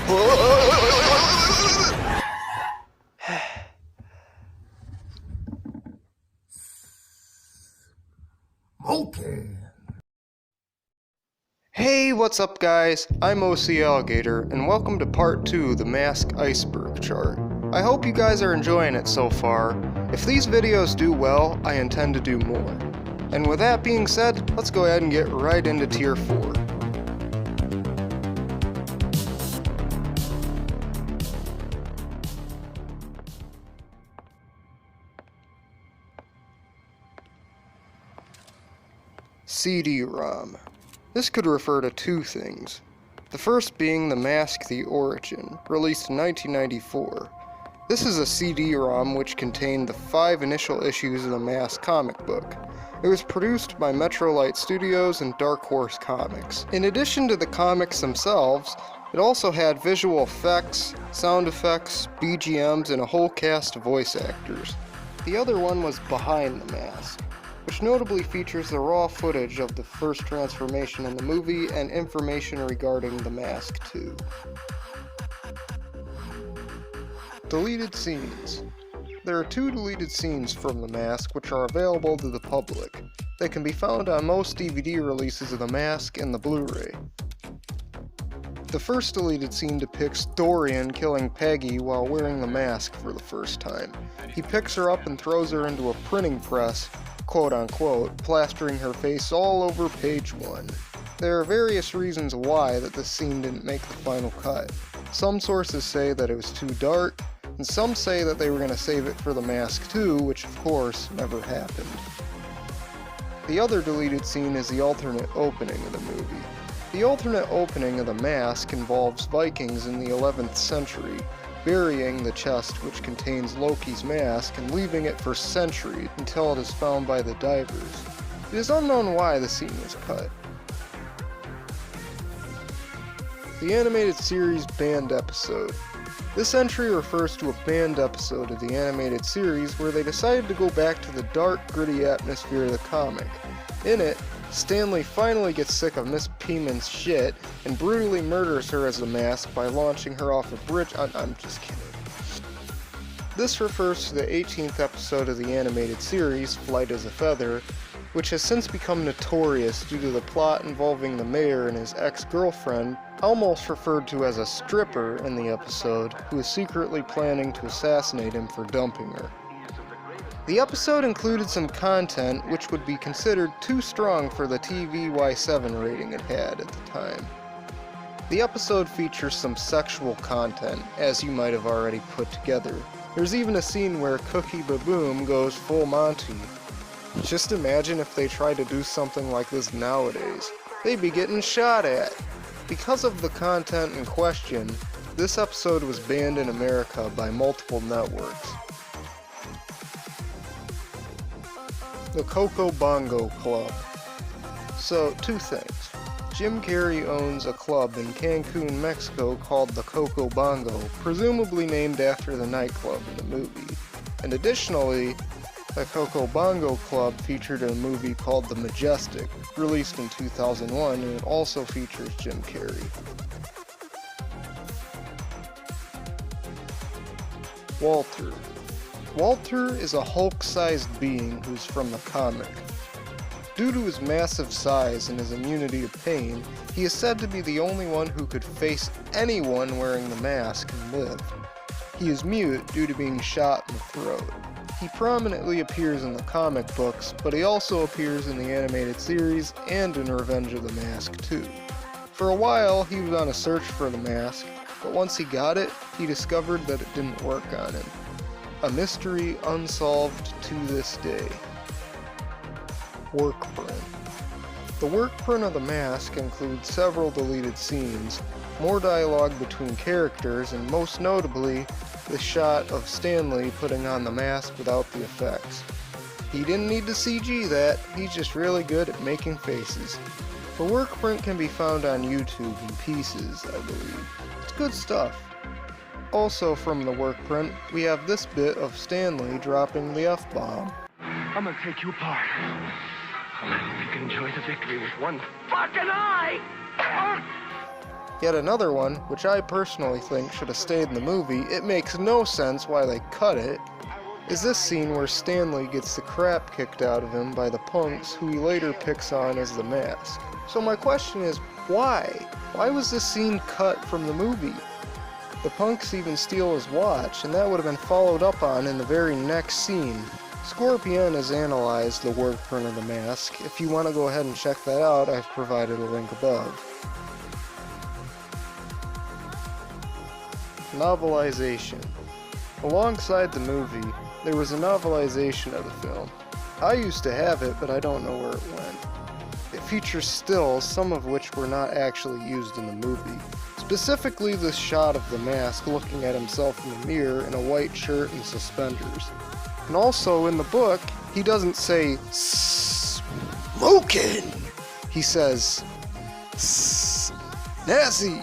Okay. Hey, what's up guys? I'm OC Alligator, and welcome to part 2 of the Mask Iceberg chart. I hope you guys are enjoying it so far. If these videos do well, I intend to do more. And with that being said, let's go ahead and get right into Tier 4. CD-ROM. This could refer to two things. The first being The Mask: The Origin, released in 1994. This is a CD-ROM which contained the 5 initial issues of the Mask comic book. It was produced by Metrolight Studios and Dark Horse Comics. In addition to the comics themselves, it also had visual effects, sound effects, BGMs, and a whole cast of voice actors. The other one was Behind the Mask, which notably features the raw footage of the first transformation in the movie and information regarding the Mask 2. Deleted scenes. There are 2 deleted scenes from The Mask which are available to the public. They can be found on most DVD releases of The Mask and the Blu-ray. The first deleted scene depicts Dorian killing Peggy while wearing the mask for the first time. He picks her up and throws her into a printing press, quote-unquote, plastering her face all over page 1. There are various reasons why that this scene didn't make the final cut. Some sources say that it was too dark, and some say that they were going to save it for The Mask 2, which of course never happened. The other deleted scene is the alternate opening of the movie. The alternate opening of The Mask involves Vikings in the 11th century, burying the chest which contains Loki's mask and leaving it for centuries until it is found by the divers. It is unknown why the scene was cut. The animated series banned episode. This entry refers to a banned episode of the animated series where they decided to go back to the dark, gritty atmosphere of the comic. In it, Stanley finally gets sick of Miss Peaman's shit and brutally murders her as the Mask by launching her off a bridge. I'm just kidding. This refers to the 18th episode of the animated series, Flight as a Feather, which has since become notorious due to the plot involving the mayor and his ex-girlfriend, almost referred to as a stripper in the episode, who is secretly planning to assassinate him for dumping her. The episode included some content which would be considered too strong for the TVY7 rating it had at the time. The episode features some sexual content, as you might have already put together. There's even a scene where Cookie Baboom goes full Monty. Just imagine if they tried to do something like this nowadays. They'd be getting shot at. Because of the content in question, this episode was banned in America by multiple networks. The Coco Bongo Club. So, 2 things. Jim Carrey owns a club in Cancun, Mexico called the Coco Bongo, presumably named after the nightclub in the movie. And additionally, the Coco Bongo Club featured in a movie called The Majestic, released in 2001, and it also features Jim Carrey. Walter. Walter is a Hulk-sized being who's from the comic. Due to his massive size and his immunity to pain, he is said to be the only one who could face anyone wearing the mask and live. He is mute due to being shot in the throat. He prominently appears in the comic books, but he also appears in the animated series and in Revenge of the Mask 2. For a while, he was on a search for the mask, but once he got it, he discovered that it didn't work on him. A mystery unsolved to this day. Work print. The work print of the mask includes several deleted scenes, more dialogue between characters, and most notably, the shot of Stanley putting on the mask without the effects. He didn't need to CG that, he's just really good at making faces. The work print can be found on YouTube in pieces, I believe. It's good stuff. Also from the work print, we have this bit of Stanley dropping the F-bomb. I'm gonna take you apart. I hope you can enjoy the victory with one fucking eye! Yet another one, which I personally think should have stayed in the movie, it makes no sense why they cut it, is this scene where Stanley gets the crap kicked out of him by the punks who he later picks on as the Mask. So my question is, why? Why was this scene cut from the movie? The punks even steal his watch, and that would have been followed up on in the very next scene. Scorpion has analyzed the work print of the Mask. If you want to go ahead and check that out, I've provided a link above. Novelization. Alongside the movie, there was a novelization of the film. I used to have it, but I don't know where it went. It features stills, some of which were not actually used in the movie. Specifically this shot of the Mask looking at himself in the mirror in a white shirt and suspenders. And also in the book, he doesn't say smoking. He says Nazi.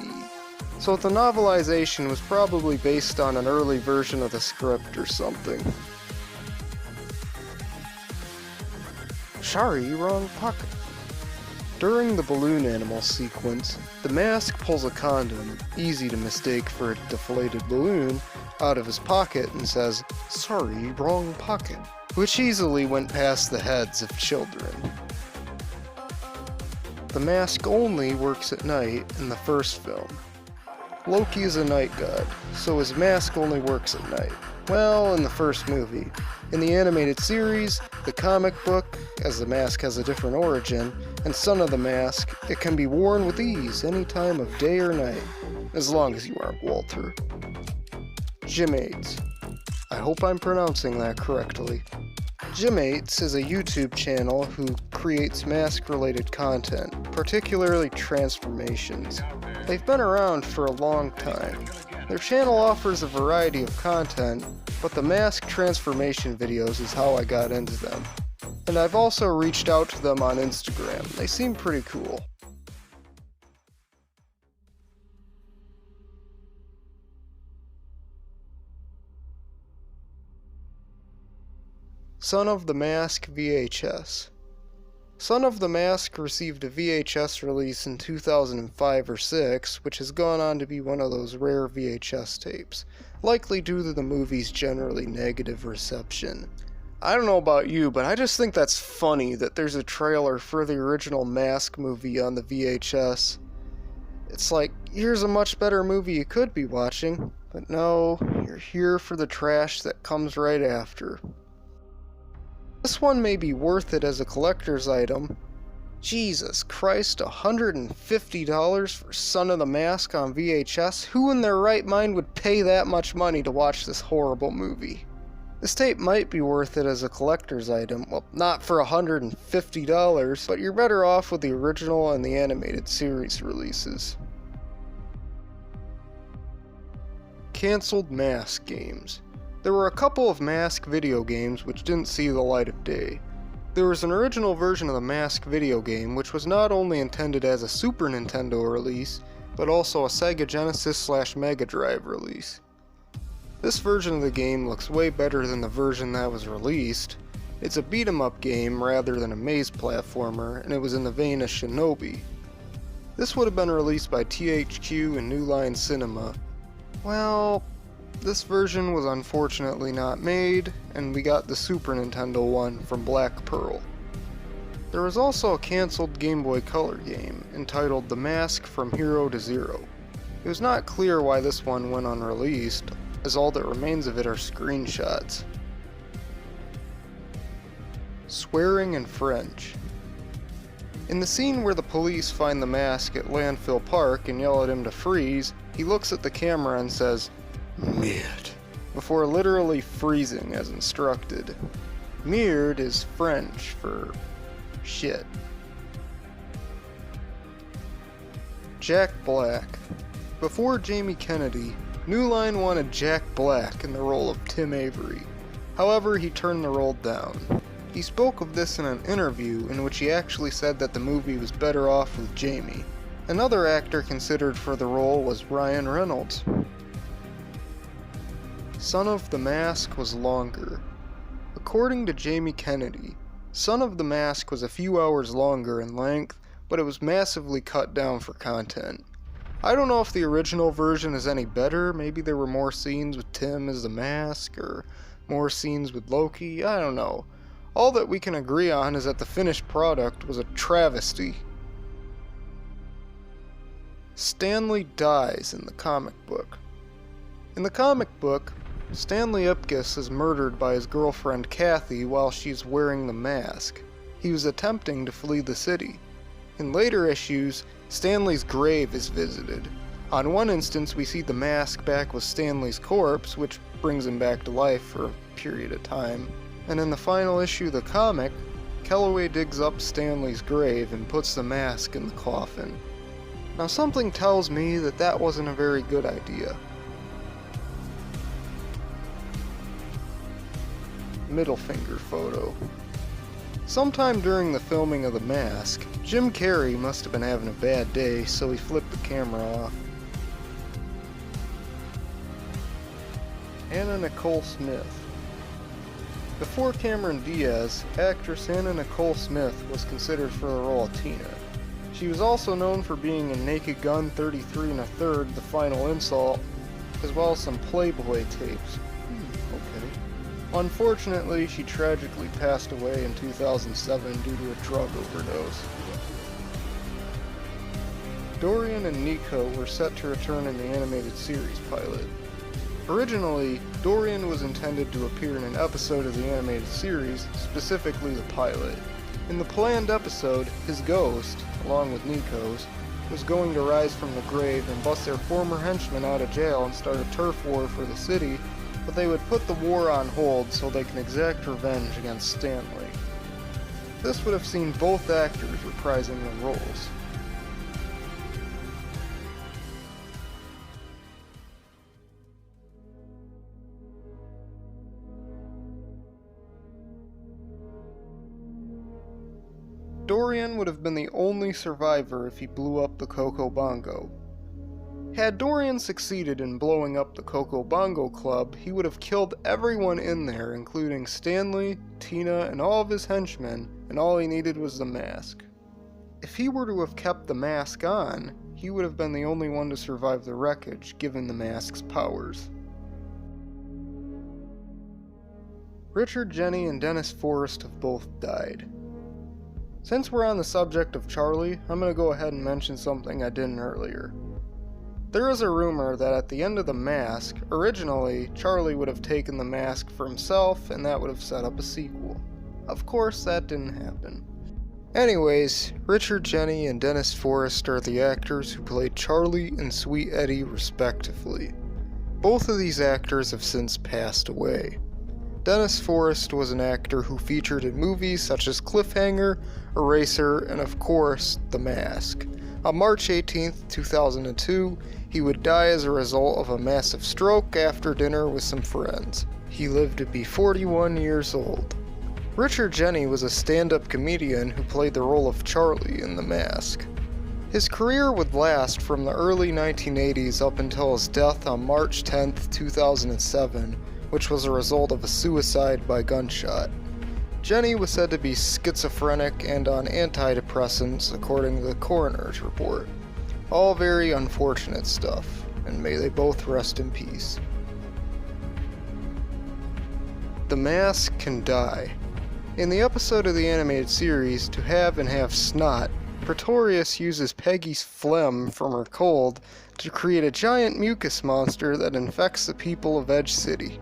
So the novelization was probably based on an early version of the script or something. Sorry, wrong pocket. During the balloon animal sequence, the Mask pulls a condom, easy to mistake for a deflated balloon, out of his pocket and says, "Sorry, wrong pocket," which easily went past the heads of children. The Mask only works at night in the first film. Loki is a night god, so his mask only works at night. Well, in the first movie. In the animated series, the comic book, as the mask has a different origin, and Son of the Mask, it can be worn with ease any time of day or night, as long as you aren't Walter. Jimates. I hope I'm pronouncing that correctly. Jimates is a YouTube channel who creates mask-related content, particularly transformations. They've been around for a long time. Their channel offers a variety of content, but the mask transformation videos is how I got into them. And I've also reached out to them on Instagram. They seem pretty cool. Son of the Mask VHS. Son of the Mask received a VHS release in 2005 or 6, which has gone on to be one of those rare VHS tapes, likely due to the movie's generally negative reception. I don't know about you, but I just think that's funny that there's a trailer for the original Mask movie on the VHS. It's like, here's a much better movie you could be watching, but no, you're here for the trash that comes right after. This one may be worth it as a collector's item. Jesus Christ, $150 for Son of the Mask on VHS? Who in their right mind would pay that much money to watch this horrible movie? This tape might be worth it as a collector's item. Well, not for $150, but you're better off with the original and the animated series releases. Cancelled Mask games. There were a couple of Mask video games which didn't see the light of day. There was an original version of the Mask video game which was not only intended as a Super Nintendo release, but also a Sega Genesis/Mega Drive release. This version of the game looks way better than the version that was released. It's a beat-em-up game rather than a maze platformer, and it was in the vein of Shinobi. This would have been released by THQ and New Line Cinema. Well, this version was unfortunately not made, and we got the Super Nintendo one from Black Pearl. There was also a cancelled Game Boy Color game, entitled The Mask from Hero to Zero. It was not clear why this one went unreleased, as all that remains of it are screenshots. Swearing in French. In the scene where the police find the Mask at Landfill Park and yell at him to freeze, he looks at the camera and says, "Merde," before literally freezing as instructed. Merde is French for shit. Jack Black. Before Jamie Kennedy, New Line wanted Jack Black in the role of Tim Avery. However, he turned the role down. He spoke of this in an interview in which he actually said that the movie was better off with Jamie. Another actor considered for the role was Ryan Reynolds. Son of the Mask was longer. According to Jamie Kennedy, Son of the Mask was a few hours longer in length, but it was massively cut down for content. I don't know if the original version is any better. Maybe there were more scenes with Tim as the Mask, or more scenes with Loki. I don't know. All that we can agree on is that the finished product was a travesty. Stanley dies in the comic book. In the comic book, Stanley Ipkiss is murdered by his girlfriend Kathy while she's wearing the mask. He was attempting to flee the city. In later issues, Stanley's grave is visited. On one instance, we see the mask back with Stanley's corpse, which brings him back to life for a period of time. And in the final issue of the comic, Kellaway digs up Stanley's grave and puts the mask in the coffin. Now something tells me that that wasn't a very good idea. Middle finger photo. Sometime during the filming of The Mask, Jim Carrey must have been having a bad day, so he flipped the camera off. Anna Nicole Smith. Before Cameron Diaz, actress Anna Nicole Smith was considered for the role of Tina. She was also known for being in Naked Gun 33 1/3, The Final Insult, as well as some Playboy tapes. Okay. Unfortunately, she tragically passed away in 2007 due to a drug overdose. Dorian and Nico were set to return in the animated series pilot. Originally, Dorian was intended to appear in an episode of the animated series, specifically the pilot. In the planned episode, his ghost, along with Nico's, was going to rise from the grave and bust their former henchmen out of jail and start a turf war for the city, but they would put the war on hold so they can exact revenge against Stanley. This would have seen both actors reprising their roles. Dorian would have been the only survivor if he blew up the Coco Bongo. Had Dorian succeeded in blowing up the Coco Bongo Club, he would have killed everyone in there, including Stanley, Tina, and all of his henchmen, and all he needed was the mask. If he were to have kept the mask on, he would have been the only one to survive the wreckage, given the mask's powers. Richard Jenny and Dennis Forrest have both died. Since we're on the subject of Charlie, I'm going to go ahead and mention something I didn't earlier. There is a rumor that at the end of The Mask, originally, Charlie would have taken the mask for himself and that would have set up a sequel. Of course, that didn't happen. Anyways, Richard Jenny and Dennis Forrest are the actors who played Charlie and Sweet Eddie respectively. Both of these actors have since passed away. Dennis Forrest was an actor who featured in movies such as Cliffhanger, Eraser, and of course, The Mask. On March 18, 2002, he would die as a result of a massive stroke after dinner with some friends. He lived to be 41 years old. Richard Jenny was a stand-up comedian who played the role of Charlie in The Mask. His career would last from the early 1980s up until his death on March 10, 2007, which was a result of a suicide by gunshot. Jenny was said to be schizophrenic and on antidepressants, according to the coroner's report. All very unfortunate stuff, and may they both rest in peace. The Mask can die. In the episode of the animated series, To Have and Have Snot, Pretorius uses Peggy's phlegm from her cold to create a giant mucus monster that infects the people of Edge City.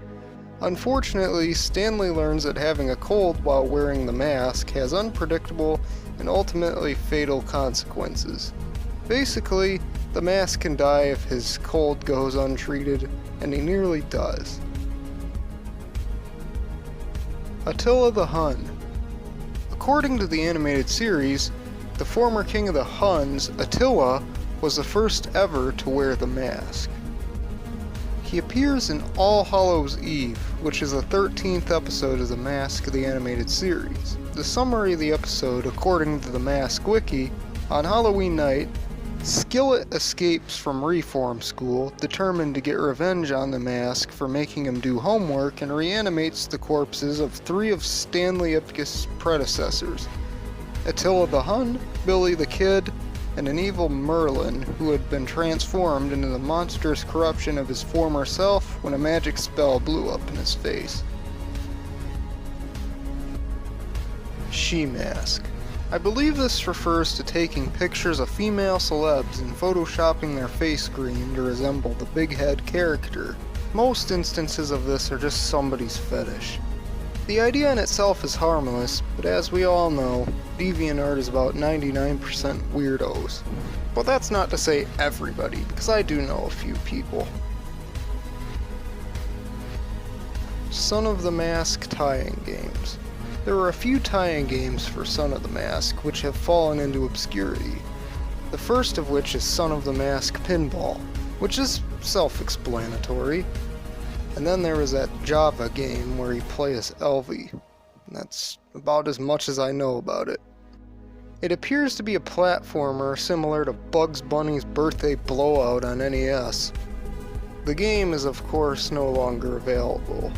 Unfortunately, Stanley learns that having a cold while wearing the mask has unpredictable and ultimately fatal consequences. Basically, the Mask can die if his cold goes untreated, and he nearly does. Attila the Hun. According to the animated series, the former king of the Huns, Attila, was the first ever to wear the mask. He appears in All Hallows' Eve, which is the 13th episode of The Mask of the animated series. The summary of the episode, according to the Mask Wiki, on Halloween night, Skillet escapes from reform school, determined to get revenge on the Mask for making him do homework, and reanimates the corpses of 3 of Stanley Ipkiss' predecessors: Attila the Hun, Billy the Kid, and an evil Merlin who had been transformed into the monstrous corruption of his former self when a magic spell blew up in his face. She mask. I believe this refers to taking pictures of female celebs and photoshopping their face screen to resemble the big head character. Most instances of this are just somebody's fetish. The idea in itself is harmless, but as we all know, DeviantArt is about 99% weirdos. But that's not to say everybody, because I do know a few people. Son of the Mask tie-in games. There are a few tie-in games for Son of the Mask which have fallen into obscurity. The first of which is Son of the Mask Pinball, which is self-explanatory. And then there was that Java game where you play as Elvie. That's about as much as I know about it. It appears to be a platformer similar to Bugs Bunny's Birthday Blowout on NES. The game is of course no longer available.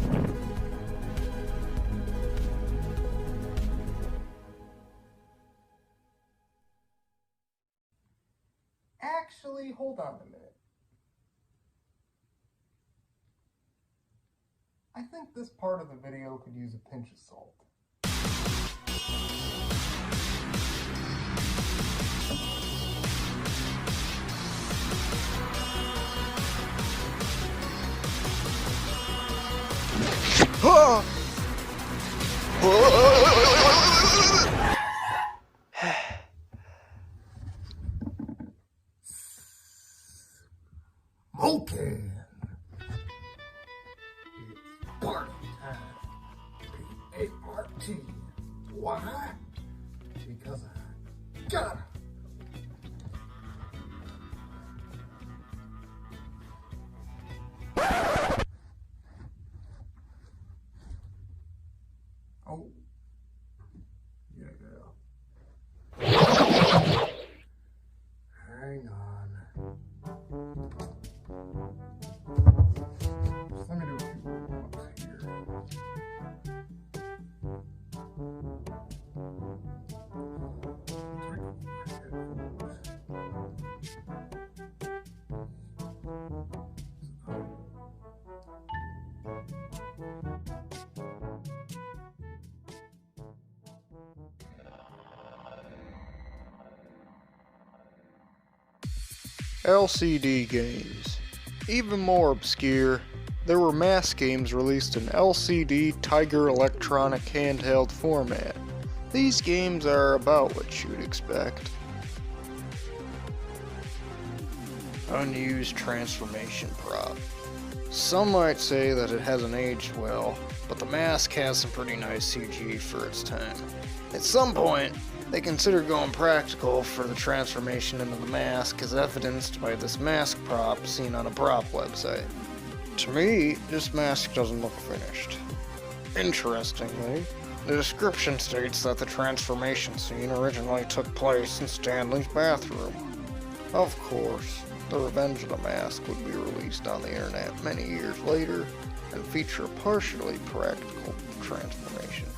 Actually, hold on a minute. I think this part of the video could use a pinch of salt. Okay. Party time. P-A-R-T. Why? Because I gotta. Oh. Yeah. Hang on. Just let me do a few warm-ups here. LCD games. Even more obscure, there were mask games released in LCD Tiger Electronic handheld format. These games are about what you'd expect. Unused transformation prop. Some might say that it hasn't aged well, but the mask has some pretty nice CG for its time. At some point, they considered going practical for the transformation into the mask as evidenced by this mask prop seen on a prop website. To me, this mask doesn't look finished. Interestingly, the description states that the transformation scene originally took place in Stanley's bathroom. Of course, The Revenge of the Mask would be released on the internet many years later and feature a partially practical transformation.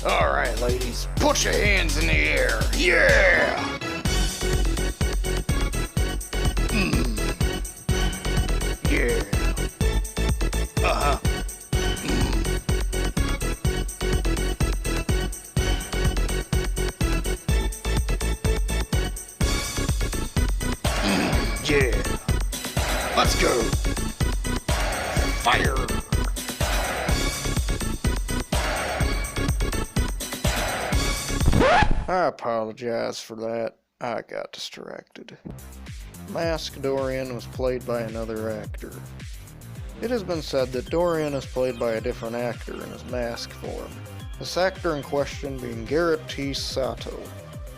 Alright, ladies, put your hands in the air. Yeah! Yeah. Uh-huh. Yeah. Let's go. Fire. I apologize for that. I got distracted. Mask Dorian was played by another actor. It has been said that Dorian is played by a different actor in his mask form, this actor in question being Garrett T. Sato.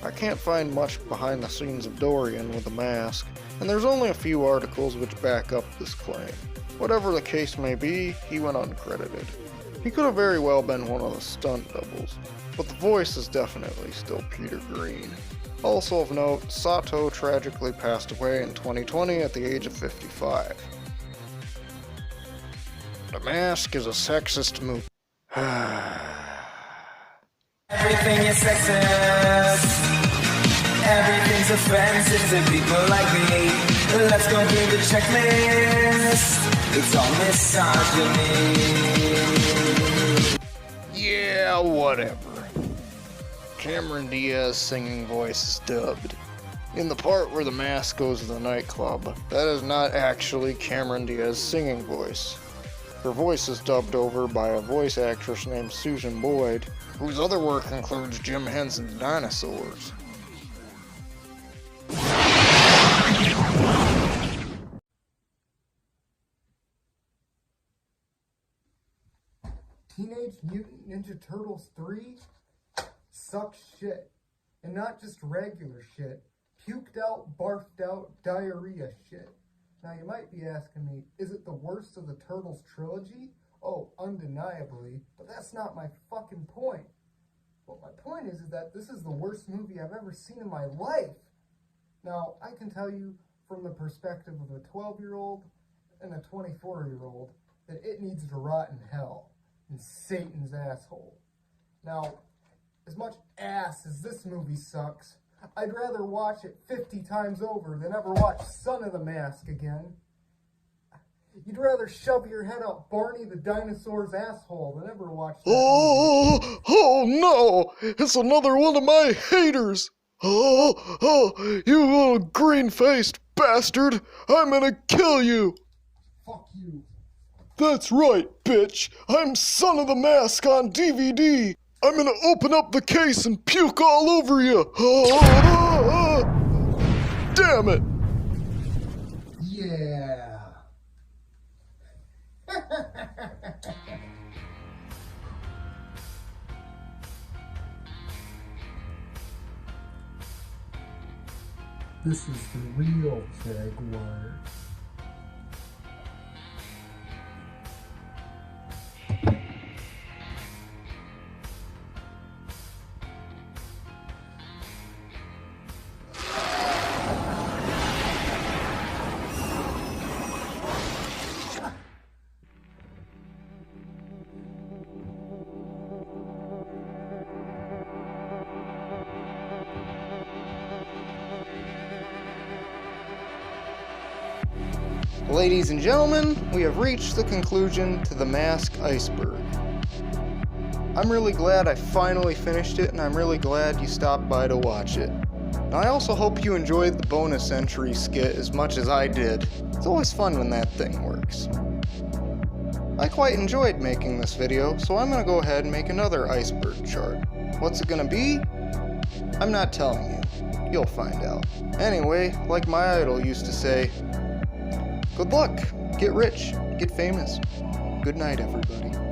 I can't find much behind the scenes of Dorian with the mask, and there's only a few articles which back up this claim. Whatever the case may be, he went uncredited. He could have very well been one of the stunt doubles, but the voice is definitely still Peter Green. Also of note, Sato tragically passed away in 2020 at the age of 55. The Mask is a sexist movie. Every Everything is sexist. Everything's offensive to people like me. Let's go through the checklist. It's all misogyny. Yeah, whatever. Cameron Diaz's singing voice is dubbed. In the part where the mask goes to the nightclub, that is not actually Cameron Diaz's singing voice. Her voice is dubbed over by a voice actress named Susan Boyd, whose other work includes Jim Henson's Dinosaurs. Teenage Mutant Ninja Turtles 3 sucks shit. And not just regular shit. Puked out, barfed out, diarrhea shit. Now you might be asking me, is it the worst of the Turtles trilogy? Oh, undeniably. But that's not my fucking point. What my point is that this is the worst movie I've ever seen in my life. Now, I can tell you from the perspective of a 12-year-old and a 24-year-old that it needs to rot in hell. In Satan's asshole. Now, as much ass as this movie sucks, I'd rather watch it 50 times over than ever watch Son of the Mask again. You'd rather shove your head up Barney the dinosaur's asshole than ever watch that movie. Oh no! It's another one of my haters! Oh, you little green-faced bastard! I'm gonna kill you! Fuck you. That's right, bitch! I'm Son of the Mask on DVD! I'm gonna open up the case and puke all over you! Damn it! Yeah. This is the real Jaguar. Ladies and gentlemen, we have reached the conclusion to The Mask Iceberg. I'm really glad I finally finished it, and I'm really glad you stopped by to watch it. And I also hope you enjoyed the bonus entry skit as much as I did. It's always fun when that thing works. I quite enjoyed making this video, so I'm gonna go ahead and make another iceberg chart. What's it gonna be? I'm not telling you. You'll find out. Anyway, like my idol used to say, good luck, get rich, get famous. Good night, everybody.